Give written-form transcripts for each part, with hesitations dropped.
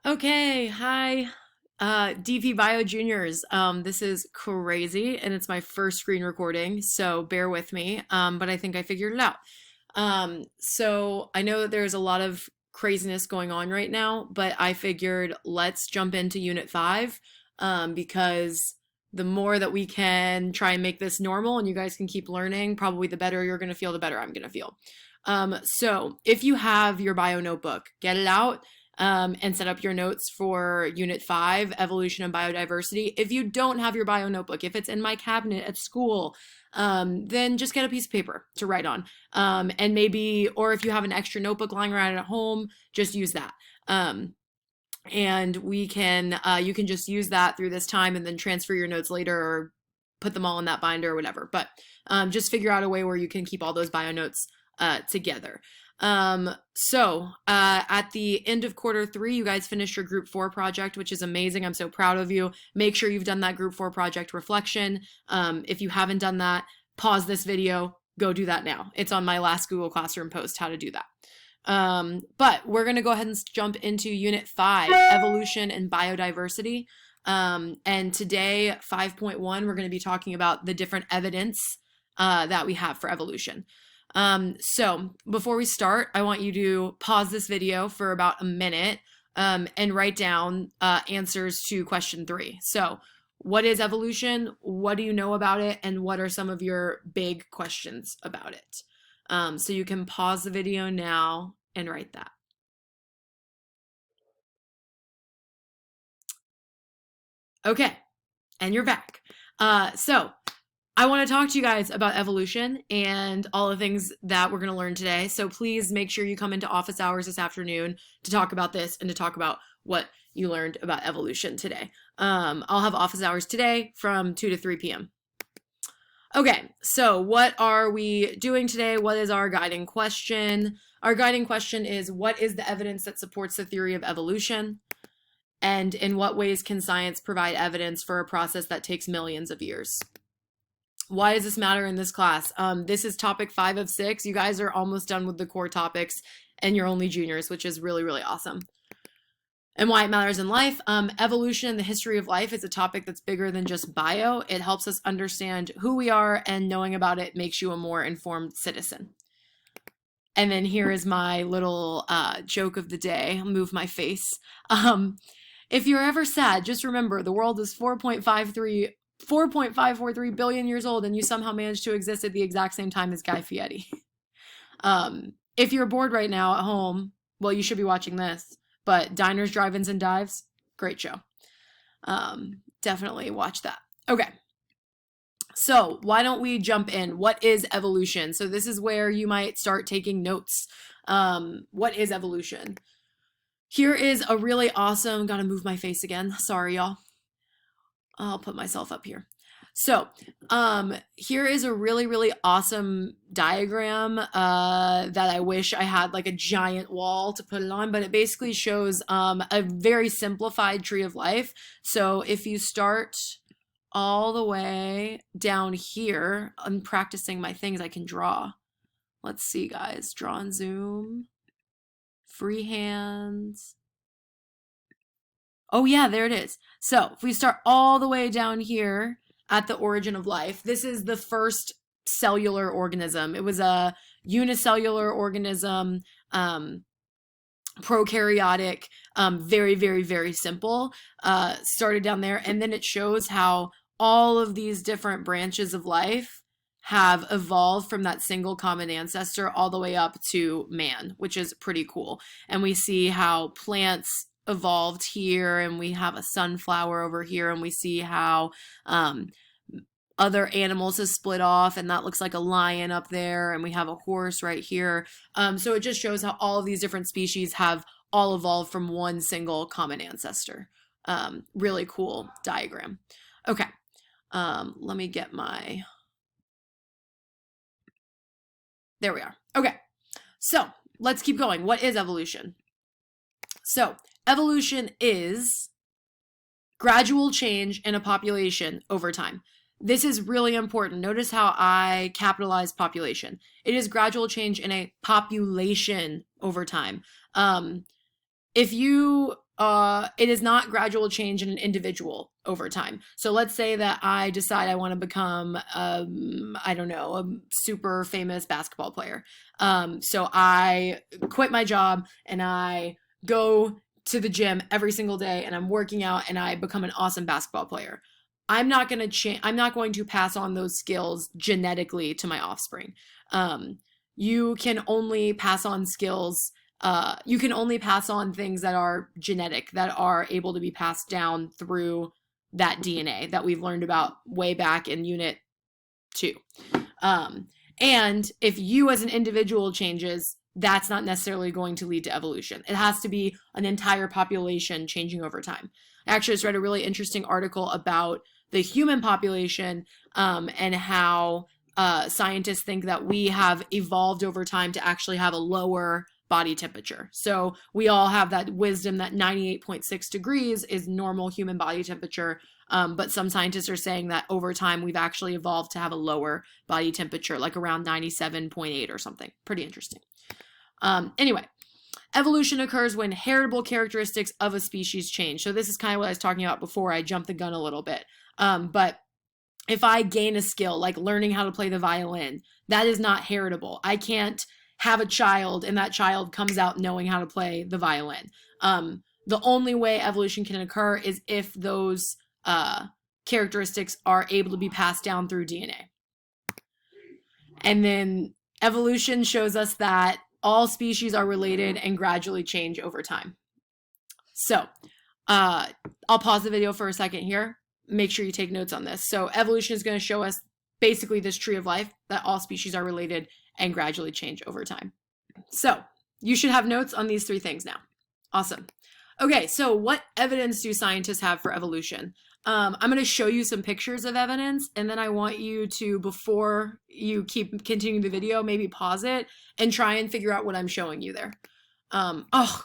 Okay, hi, DP Bio Juniors. This is crazy, and it's my first screen recording, so bear with me. But I think I figured it out. So I know that there's a lot of craziness going on right now, but I figured let's jump into Unit 5, because the more that we can try and make this normal and you guys can keep learning, probably the better you're going to feel, the better I'm going to feel. So if you have your bio notebook, get it out and set up your notes for Unit 5, Evolution and Biodiversity. If you don't have your bio notebook, if it's in my cabinet at school, then just get a piece of paper to write on. And maybe, or if you have an extra notebook lying around at home, just use that. And you can just use that through this time and then transfer your notes later or put them all in that binder or whatever. But just figure out a way where you can keep all those bio notes together. At the end of quarter 3, you guys finished your group 4 project, which is amazing. I'm so proud of you. Make sure you've done that group 4 project reflection. If you haven't done that, pause this video, go do that now. It's on my last Google Classroom post, how to do that. But we're going to go ahead and jump into Unit 5, Evolution and Biodiversity. And today, 5.1, we're going to be talking about the different evidence that we have for evolution. So before we start, I want you to pause this video for about a minute and write down answers to question 3. So what is evolution? What do you know about it? And what are some of your big questions about it? So you can pause the video now and write that. Okay, and you're back. So I want to talk to you guys about evolution and all the things that we're going to learn today. So please make sure you come into office hours this afternoon to talk about this and to talk about what you learned about evolution today. I'll have office hours today from 2 to 3 p.m. Okay, so what are we doing today? What is our guiding question? Our guiding question is, what is the evidence that supports the theory of evolution? And in what ways can science provide evidence for a process that takes millions of years? Why does this matter in this class? This is topic 5 of 6. You guys are almost done with the core topics and you're only juniors, which is really, really awesome. And why it matters in life. Evolution and the history of life is a topic that's bigger than just bio. It helps us understand who we are, and knowing about it makes you a more informed citizen. And then here is my little joke of the day. I'll move my face. If you're ever sad, just remember the world is 4.543 billion years old, and you somehow managed to exist at the exact same time as Guy Fieri. If you're bored right now at home, well, you should be watching this. But Diners, Drive-Ins, and Dives, great show. Definitely watch that. Okay. So why don't we jump in? What is evolution? So this is where you might start taking notes. What is evolution? Here is a really awesome, gotta move my face again. Sorry, y'all. I'll put myself up here. So here is a really, really awesome diagram that I wish I had like a giant wall to put it on, but it basically shows a very simplified tree of life. So if you start all the way down here, I'm practicing my things I can draw. Let's see, guys. Draw and zoom. Free hands. Oh yeah, there it is. So if we start all the way down here at the origin of life, this is the first cellular organism. It was a unicellular organism, prokaryotic, very, very, very simple, started down there. And then it shows how all of these different branches of life have evolved from that single common ancestor all the way up to man, which is pretty cool. And we see how plants evolved here, and we have a sunflower over here, and we see how other animals have split off, and that looks like a lion up there, and we have a horse right here. So it just shows how all of these different species have all evolved from one single common ancestor. Really cool diagram. Okay, let me get my... There we are. Okay, so let's keep going. What is evolution? So evolution is gradual change in a population over time. This is really important. Notice how I capitalize population. It is gradual change in a population over time. If you it is not gradual change in an individual over time. So let's say that I decide I want to become, I don't know, a super famous basketball player. So I quit my job and I go to the gym every single day and I'm working out and I become an awesome basketball player. I'm not going to I'm not going to pass on those skills genetically to my offspring. You can only pass on skills. You can only pass on things that are genetic, that are able to be passed down through that DNA that we've learned about way back in Unit 2. And if you as an individual changes, that's not necessarily going to lead to evolution. It has to be an entire population changing over time. I actually just read a really interesting article about the human population, and how scientists think that we have evolved over time to actually have a lower body temperature. So we all have that wisdom that 98.6 degrees is normal human body temperature. But some scientists are saying that over time we've actually evolved to have a lower body temperature, like around 97.8 or something. Pretty interesting. Anyway, evolution occurs when heritable characteristics of a species change. So this is kind of what I was talking about before. I jumped the gun a little bit. But if I gain a skill like learning how to play the violin, that is not heritable. I can't have a child and that child comes out knowing how to play the violin. The only way evolution can occur is if those characteristics are able to be passed down through DNA. And then evolution shows us that all species are related and gradually change over time. So I'll pause the video for a second here. Make sure you take notes on this. So evolution is going to show us basically this tree of life, that all species are related and gradually change over time. So you should have notes on these 3 things now. Awesome. Okay, so what evidence do scientists have for evolution? I'm going to show you some pictures of evidence, and then I want you to, before you continue the video, maybe pause it and try and figure out what I'm showing you there. Oh,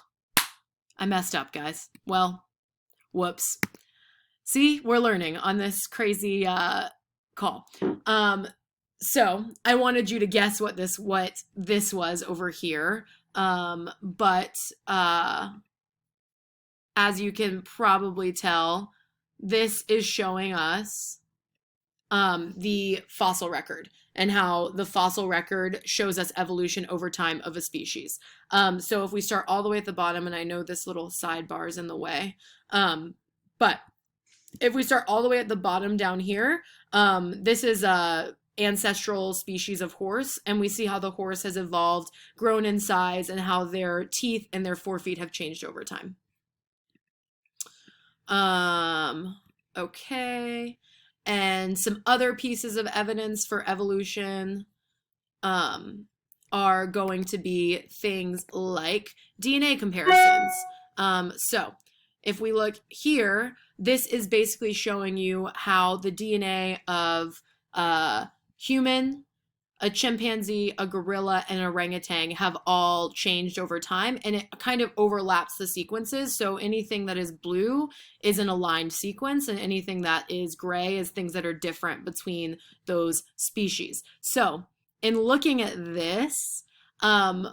I messed up, guys. Well, whoops. See, we're learning on this crazy call. So I wanted you to guess what this was over here. But as you can probably tell, this is showing us the fossil record and how the fossil record shows us evolution over time of a species. So if we start all the way at the bottom, and I know this little sidebar is in the way, but if we start all the way at the bottom down here, this is a ancestral species of horse, and we see how the horse has evolved, grown in size, and how their teeth and their forefeet have changed over time. Okay, and some other pieces of evidence for evolution are going to be things like DNA comparisons. So if we look here, this is basically showing you how the DNA of human, a chimpanzee, a gorilla, and an orangutan have all changed over time, and it kind of overlaps the sequences. So anything that is blue is an aligned sequence, and anything that is gray is things that are different between those species. So in looking at this, I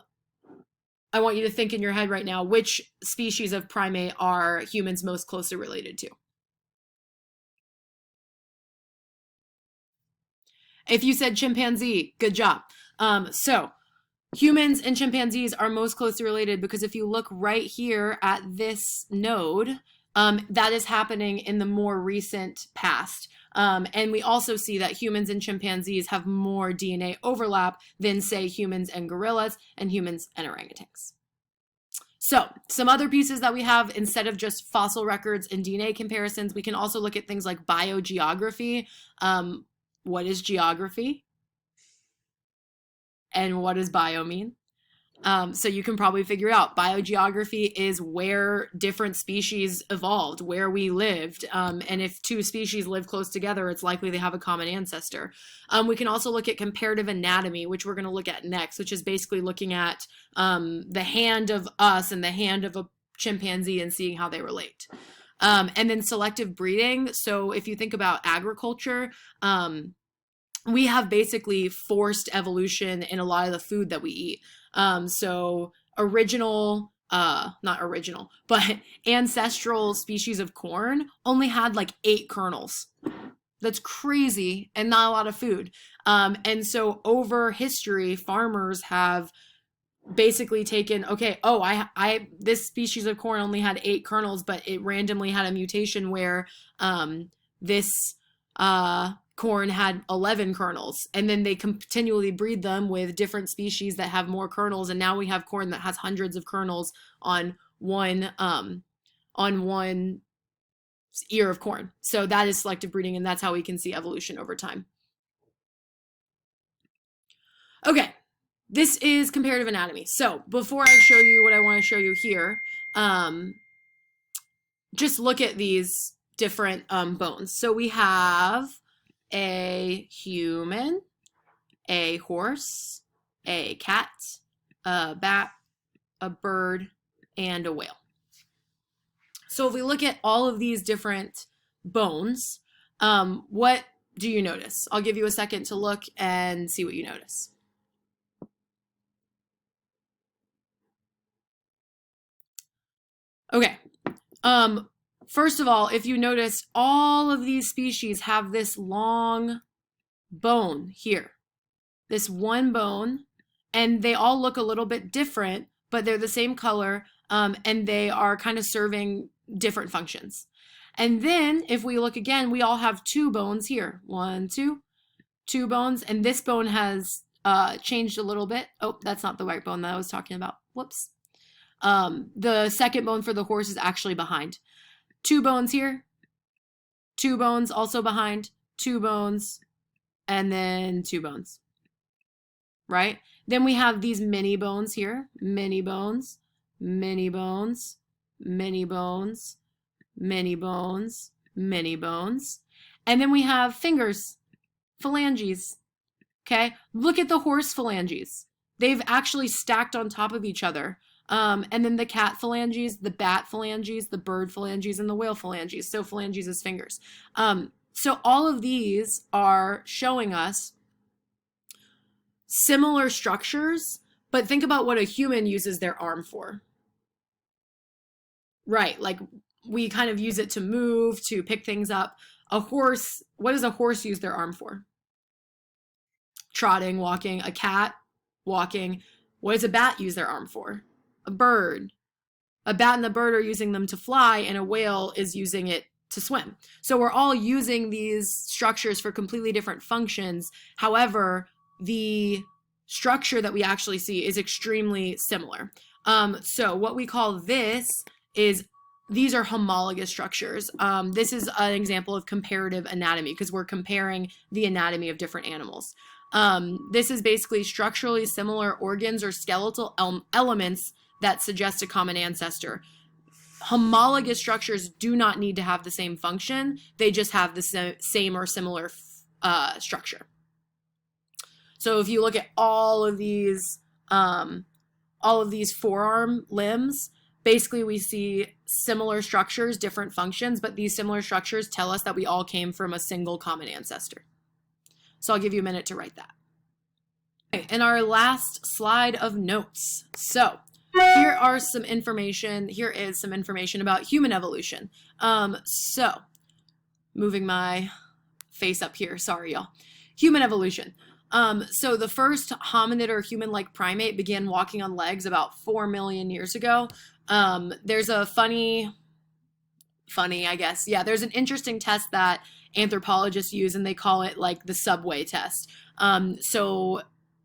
want you to think in your head right now, which species of primate are humans most closely related to? If you said chimpanzee, good job. So humans and chimpanzees are most closely related because if you look right here at this node, that is happening in the more recent past. And we also see that humans and chimpanzees have more DNA overlap than, say, humans and gorillas and humans and orangutans. So some other pieces that we have, instead of just fossil records and DNA comparisons, we can also look at things like biogeography. What is geography? And what does bio mean? So you can probably figure it out. Biogeography is where different species evolved, where we lived. And if 2 species live close together, it's likely they have a common ancestor. We can also look at comparative anatomy, which we're going to look at next, which is basically looking at the hand of us and the hand of a chimpanzee and seeing how they relate. And then selective breeding. So if you think about agriculture, we have basically forced evolution in a lot of the food that we eat. So original not original, but ancestral species of corn only had like 8 kernels. That's crazy and not a lot of food. And so over history, farmers have basically taken, okay, oh, this species of corn only had 8 kernels, but it randomly had a mutation where this corn had 11 kernels, and then they continually breed them with different species that have more kernels, and now we have corn that has hundreds of kernels on one ear of corn. So that is selective breeding, and that's how we can see evolution over time. Okay, this is comparative anatomy. So before I show you what I want to show you here, just look at these different bones. So we have a human, a horse, a cat, a bat, a bird, and a whale. So if we look at all of these different bones, what do you notice? I'll give you a second to look and see what you notice. Okay. First of all, if you notice, all of these species have this long bone here, this one bone, and they all look a little bit different, but they're the same color, and they are kind of serving different functions. And then if we look again, we all have 2 bones here. 1, 2, 2 bones, and this bone has changed a little bit. Oh, that's not the right bone that I was talking about. Whoops. The second bone for the horse is actually behind. 2 bones here, 2 bones also behind, 2 bones, and then 2 bones, right? Then we have these mini bones here, mini bones, mini bones, mini bones, mini bones, mini bones. And then we have fingers, phalanges, okay? Look at the horse phalanges. They've actually stacked on top of each other. And then the cat phalanges, the bat phalanges, the bird phalanges, and the whale phalanges. So phalanges is fingers. So all of these are showing us similar structures, but think about what a human uses their arm for. Right, like we kind of use it to move, to pick things up. A horse, what does a horse use their arm for? Trotting, walking. A cat, walking. What does a bat use their arm for? A bird. A bat and a bird are using them to fly, and a whale is using it to swim. So we're all using these structures for completely different functions. However, the structure that we actually see is extremely similar. So what we call this is, these are homologous structures. This is an example of comparative anatomy because we're comparing the anatomy of different animals. This is basically structurally similar organs or skeletal elements that suggest a common ancestor. Homologous structures do not need to have the same function. They just have the same or similar structure. So if you look at all of these forearm limbs, basically we see similar structures, different functions, but these similar structures tell us that we all came from a single common ancestor. So I'll give you a minute to write that. Okay, and our last slide of notes. So here is some information about human evolution. So moving my face up here, sorry y'all. Human evolution. So the first hominid or human-like primate began walking on legs about 4 million years ago. There's a funny, I guess. Yeah, there's an interesting test that anthropologists use, and they call it like the subway test. So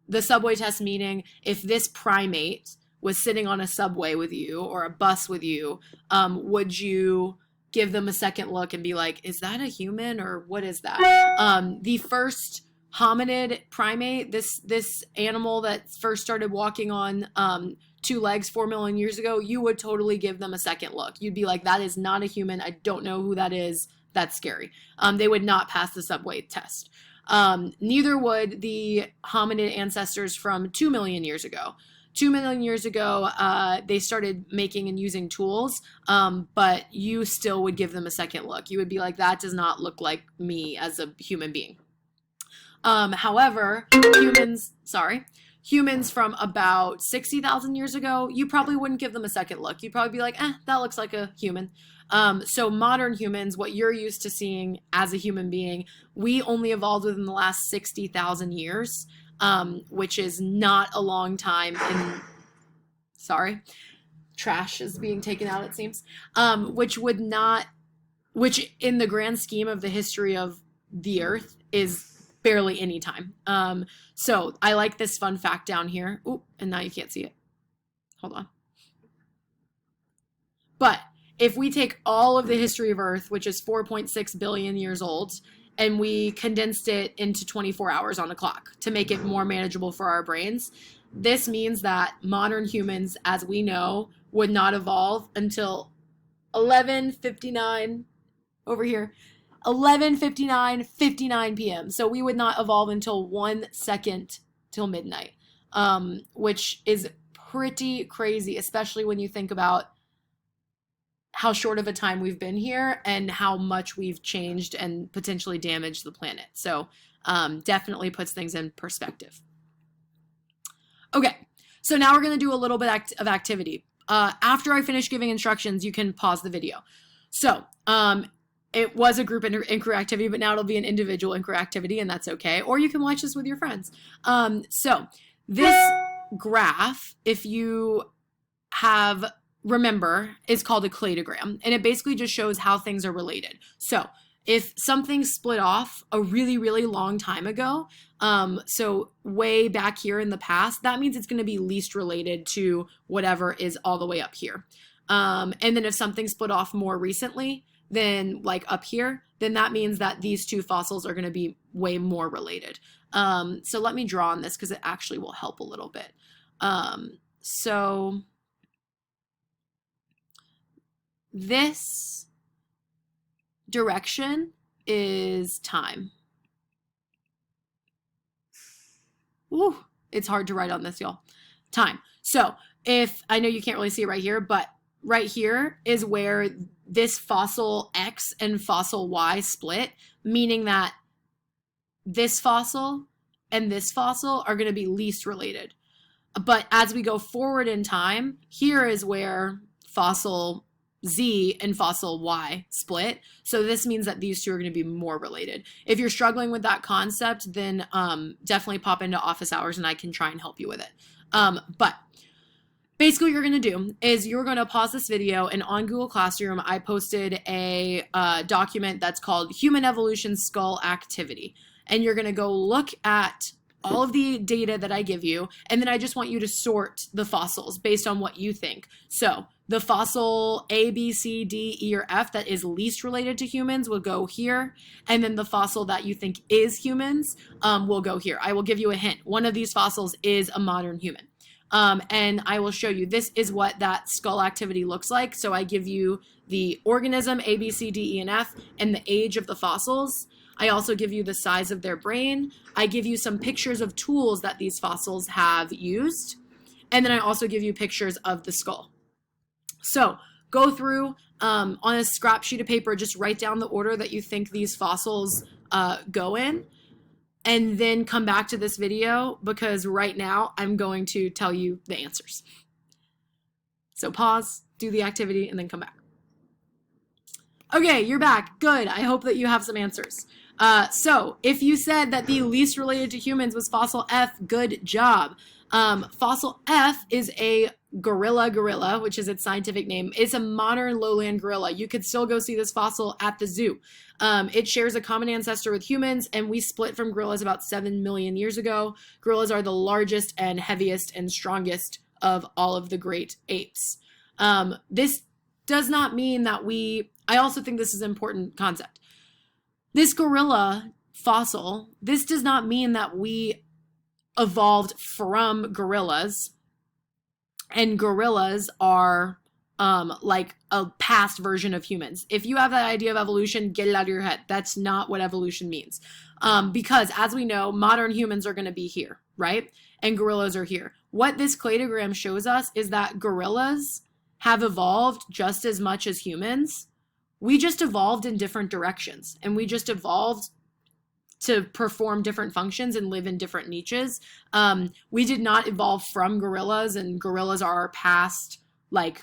the subway test meaning if this primate was sitting on a subway with you or a bus with you, would you give them a second look and be like, is that a human or what is that? The first hominid primate, this animal that first started walking on 2 legs 4 million years ago, you would totally give them a second look. You'd be like, that is not a human. I don't know who that is. That's scary. They would not pass the subway test. Neither would the hominid ancestors from 2 million years ago. 2 million years ago, they started making and using tools, but you still would give them a second look. You would be like, that does not look like humans from about 60,000 years ago, you probably wouldn't give them a second look. You'd probably be like, that looks like a human. So modern humans, what you're used to seeing as a human being, we only evolved within the last 60,000 years, which is not a long time sorry, trash is being taken out, it seems, which in the grand scheme of the history of the earth is barely any time. So I like this fun fact down here. Ooh, and now you can't see it. Hold on. But if we take all of the history of Earth, which is 4.6 billion years old, and we condensed it into 24 hours on the clock to make it more manageable for our brains, this means that modern humans, as we know, would not evolve until 11:59 over here. 11:59 p.m. So we would not evolve until 1 second till midnight, which is pretty crazy, especially when you think about how short of a time we've been here and how much we've changed and potentially damaged the planet. So definitely puts things in perspective. Okay, so now we're going to do a little bit of activity. After I finish giving instructions, you can pause the video. So it was a group inquiry activity, but now it'll be an individual inquiry activity, and that's okay. Or you can watch this with your friends. So this graph, if you remember, is called a cladogram, and it basically just shows how things are related. So if something split off a really, really long time ago, so way back here in the past, that means it's going to be least related to whatever is all the way up here. And then if something split off more recently, then like up here, then that means that these two fossils are going to be way more related. So let me draw on this because it actually will help a little bit. So this direction is time. Ooh, it's hard to write on this, y'all. Time. So if, I know you can't really see it right here, but right here is where this fossil X and fossil Y split, meaning that this fossil and this fossil are going to be least related. But as we go forward in time, here is where fossil Z and fossil Y split. So this means that these two are going to be more related. If you're struggling with that concept, then definitely pop into office hours and I can try and help you with it. But basically what you're going to do is you're going to pause this video, and on Google Classroom, I posted a document that's called Human Evolution Skull Activity. And you're going to go look at all of the data that I give you, and then I just want you to sort the fossils based on what you think. So the fossil A, B, C, D, E, or F that is least related to humans will go here, and then the fossil that you think is humans will go here. I will give you a hint. One of these fossils is a modern human. And I will show you, this is what that skull activity looks like. So I give you the organism, A, B, C, D, E, and F, and the age of the fossils. I also give you the size of their brain. I give you some pictures of tools that these fossils have used. And then I also give you pictures of the skull. So go through on a scrap sheet of paper, just write down the order that you think these fossils go in. And then come back to this video, because right now I'm going to tell you the answers. So pause, do the activity, and then come back. Okay, you're back. Good. I hope that you have some answers. So if you said that the least related to humans was fossil F, good job. Fossil F is a gorilla, which is its scientific name. It's a modern lowland gorilla. You could still go see this fossil at the zoo. It shares a common ancestor with humans, and we split from gorillas about 7 million years ago. Gorillas are the largest and heaviest and strongest of all of the great apes. This does not mean that I also think this is an important concept. This gorilla fossil, this does not mean that we evolved from gorillas, and gorillas are like a past version of humans. If you have that idea of evolution, get it out of your head. That's not what evolution means. Because as we know, modern humans are going to be here, right? And gorillas are here. What this cladogram shows us is that gorillas have evolved just as much as humans. We just evolved in different directions, and we just evolved to perform different functions and live in different niches. We did not evolve from gorillas, and gorillas are our past like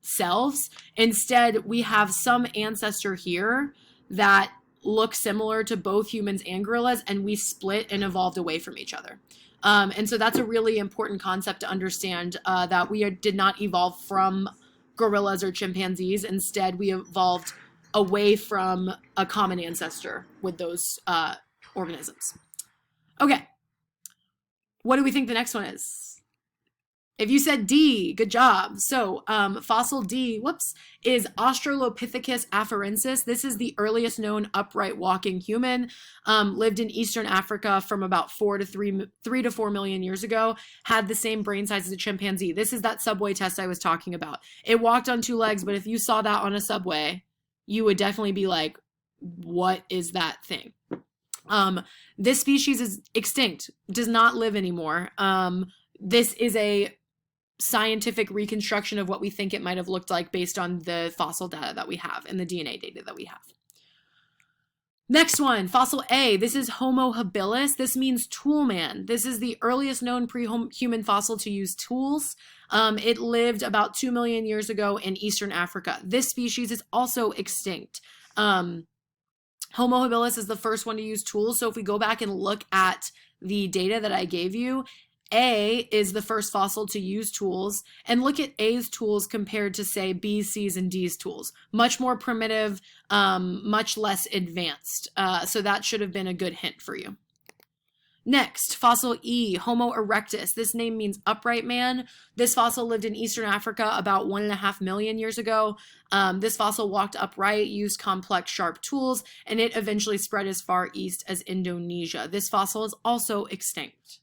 selves. Instead, we have some ancestor here that look similar to both humans and gorillas, and we split and evolved away from each other. And so that's a really important concept to understand, that we did not evolve from gorillas or chimpanzees. Instead, we evolved away from a common ancestor with those organisms. Okay. What do we think the next one is? If you said D, good job. So fossil D, is Australopithecus afarensis. This is the earliest known upright walking human. Lived in Eastern Africa from about 3 to 4 million years ago. Had the same brain size as a chimpanzee. This is that subway test I was talking about. It walked on 2 legs, but if you saw that on a subway, you would definitely be like, what is that thing? This species is extinct, does not live anymore. This is a scientific reconstruction of what we think it might have looked like based on the fossil data that we have and the DNA data that we have. Next one, fossil A. This is Homo habilis. This means tool man. This is the earliest known pre-human fossil to use tools. It lived about 2 million years ago in Eastern Africa. This species is also extinct. Homo habilis is the first one to use tools. So if we go back and look at the data that I gave you, A is the first fossil to use tools, and look at A's tools compared to, say, B's, C's, and D's tools. Much more primitive, much less advanced. So that should have been a good hint for you. Next, fossil E, Homo erectus. This name means upright man. This fossil lived in Eastern Africa about 1.5 million years ago. This fossil walked upright, used complex, sharp tools, and it eventually spread as far east as Indonesia. This fossil is also extinct.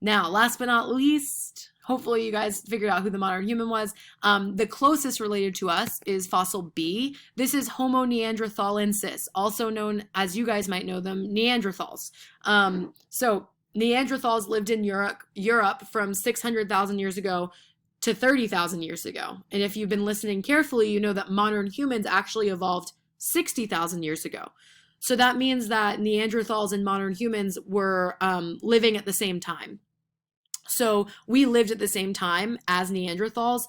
Now, last but not least, hopefully you guys figured out who the modern human was. The closest related to us is fossil B. This is Homo neanderthalensis, also known, as you guys might know them, Neanderthals. So Neanderthals lived in Europe from 600,000 years ago to 30,000 years ago. And if you've been listening carefully, you know that modern humans actually evolved 60,000 years ago. So that means that Neanderthals and modern humans were living at the same time. So we lived at the same time as Neanderthals.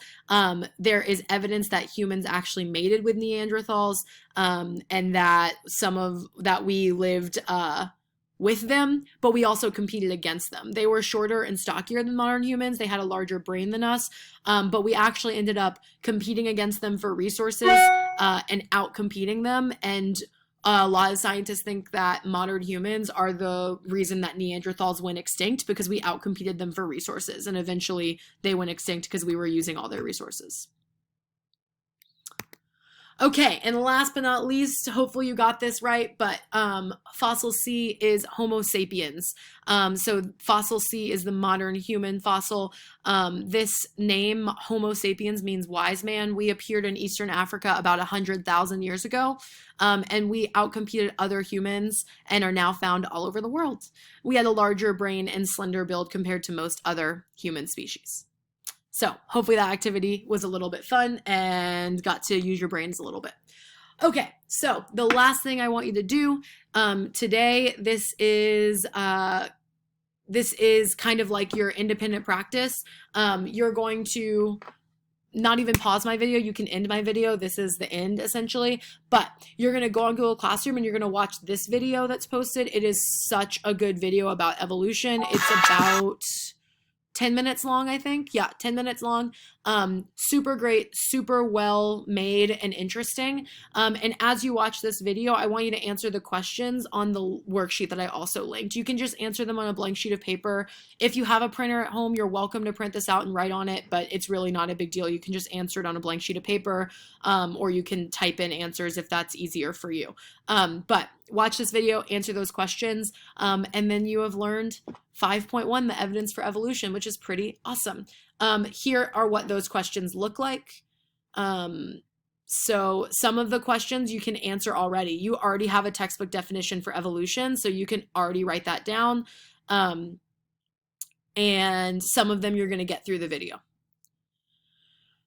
There is evidence that humans actually mated with Neanderthals, and that we lived with them, but we also competed against them. They were shorter and stockier than modern humans. They had a larger brain than us, but we actually ended up competing against them for resources and out-competing them. And a lot of scientists think that modern humans are the reason that Neanderthals went extinct, because we outcompeted them for resources, and eventually they went extinct because we were using all their resources. Okay, and last but not least, hopefully you got this right, but fossil C is Homo sapiens. So fossil C is the modern human fossil. This name, Homo sapiens, means wise man. We appeared in Eastern Africa about 100,000 years ago, and we outcompeted other humans and are now found all over the world. We had a larger brain and slender build compared to most other human species. So hopefully that activity was a little bit fun and got to use your brains a little bit. Okay, so the last thing I want you to do today, this is kind of like your independent practice. You're going to not even pause my video. You can end my video. This is the end, essentially. But you're going to go on Google Classroom and you're going to watch this video that's posted. It is such a good video about evolution. It's about 10 minutes long, I think. Yeah, 10 minutes long. Super great, super well made and interesting. And as you watch this video, I want you to answer the questions on the worksheet that I also linked. You can just answer them on a blank sheet of paper. If you have a printer at home, you're welcome to print this out and write on it, but it's really not a big deal. You can just answer it on a blank sheet of paper, or you can type in answers if that's easier for you. But watch this video, answer those questions, and then you have learned 5.1, the evidence for evolution, which is pretty awesome. Here are what those questions look like. So some of the questions you can answer already. You already have a textbook definition for evolution, so you can already write that down. And some of them you're going to get through the video.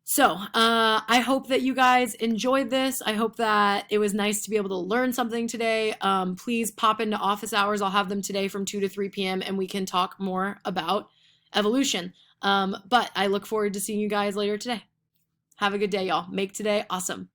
So, I hope that you guys enjoyed this. I hope that it was nice to be able to learn something today. Please pop into office hours. I'll have them today from 2 to 3 p.m. and we can talk more about evolution. But I look forward to seeing you guys later today. Have a good day, y'all. Make today awesome.